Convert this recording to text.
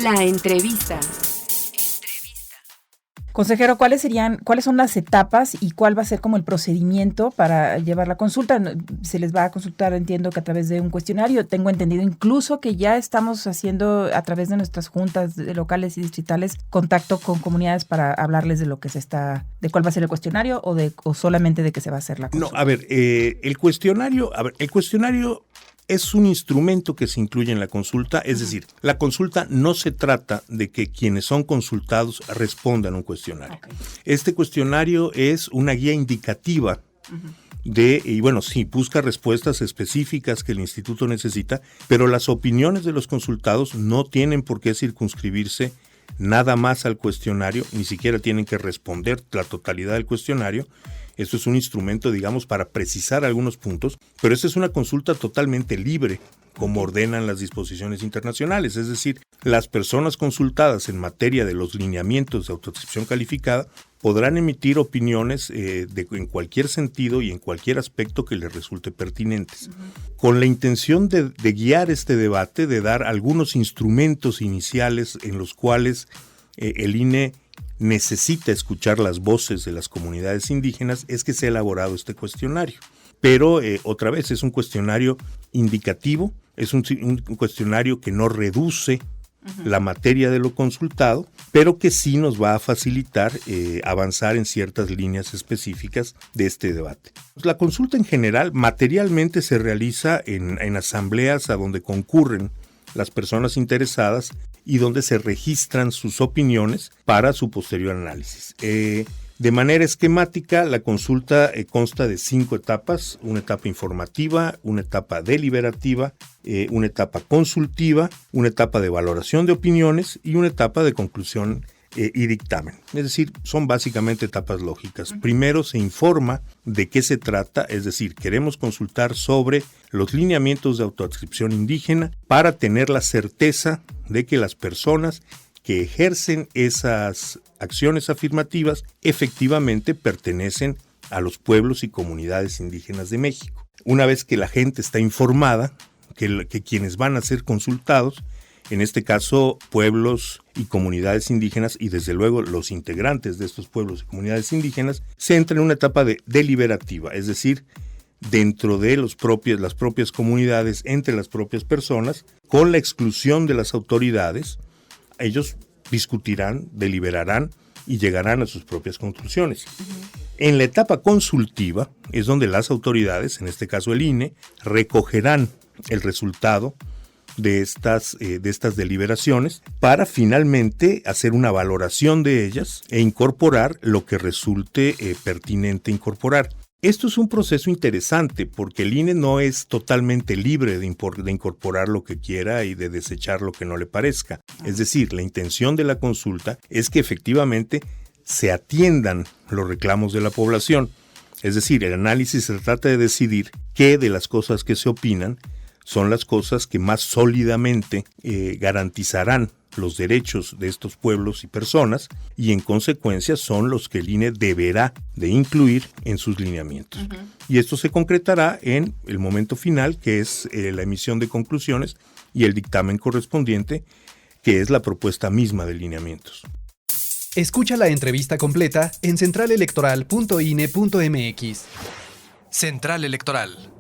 La entrevista. Consejero, ¿cuáles son las etapas y cuál va a ser como el procedimiento para llevar la consulta? Se les va a consultar, entiendo que a través de un cuestionario. Tengo entendido incluso que ya estamos haciendo a través de nuestras juntas locales y distritales contacto con comunidades para hablarles de lo que de cuál va a ser el cuestionario o solamente de qué se va a hacer la consulta. No, el cuestionario es un instrumento que se incluye en la consulta, es decir, la consulta no se trata de que quienes son consultados respondan un cuestionario. Okay. Este cuestionario es una guía indicativa busca respuestas específicas que el instituto necesita, pero las opiniones de los consultados no tienen por qué circunscribirse nada más al cuestionario, ni siquiera tienen que responder la totalidad del cuestionario. Esto es un instrumento, digamos, para precisar algunos puntos, pero esta es una consulta totalmente libre, como ordenan las disposiciones internacionales. Es decir, las personas consultadas en materia de los lineamientos de autodescripción calificada podrán emitir opiniones en cualquier sentido y en cualquier aspecto que les resulte pertinentes. Con la intención de guiar este debate, de dar algunos instrumentos iniciales en los cuales el INE necesita escuchar las voces de las comunidades indígenas, es que se ha elaborado este cuestionario. Pero, otra vez, es un cuestionario indicativo, es un cuestionario que no reduce la materia de lo consultado, pero que sí nos va a facilitar avanzar en ciertas líneas específicas de este debate. La consulta en general materialmente se realiza en asambleas a donde concurren las personas interesadas y donde se registran sus opiniones para su posterior análisis. De manera esquemática, la consulta consta de 5 etapas: una etapa informativa, una etapa deliberativa, una etapa consultiva, una etapa de valoración de opiniones y una etapa de conclusión y dictamen. Es decir, son básicamente etapas lógicas. Primero se informa de qué se trata, es decir, queremos consultar sobre los lineamientos de autoadscripción indígena para tener la certeza de que las personas que ejercen esas acciones afirmativas efectivamente pertenecen a los pueblos y comunidades indígenas de México. Una vez que la gente está informada, que quienes van a ser consultados, en este caso pueblos y comunidades indígenas y desde luego los integrantes de estos pueblos y comunidades indígenas, se entra en una etapa deliberativa, es decir, dentro de las propias comunidades, entre las propias personas, con la exclusión de las autoridades. Ellos discutirán, deliberarán y llegarán a sus propias conclusiones. En la etapa consultiva es donde las autoridades, en este caso el INE, recogerán el resultado de estas deliberaciones para finalmente hacer una valoración de ellas e incorporar lo que resulte pertinente incorporar. Esto es un proceso interesante porque el INE no es totalmente libre de incorporar lo que quiera y de desechar lo que no le parezca. Es decir, la intención de la consulta es que efectivamente se atiendan los reclamos de la población. Es decir, el análisis se trata de decidir qué de las cosas que se opinan son las cosas que más sólidamente garantizarán los derechos de estos pueblos y personas y en consecuencia son los que el INE deberá de incluir en sus lineamientos. Y esto se concretará en el momento final, que es la emisión de conclusiones y el dictamen correspondiente, que es la propuesta misma de lineamientos. Escucha la entrevista completa en centralelectoral.ine.mx. Central Electoral.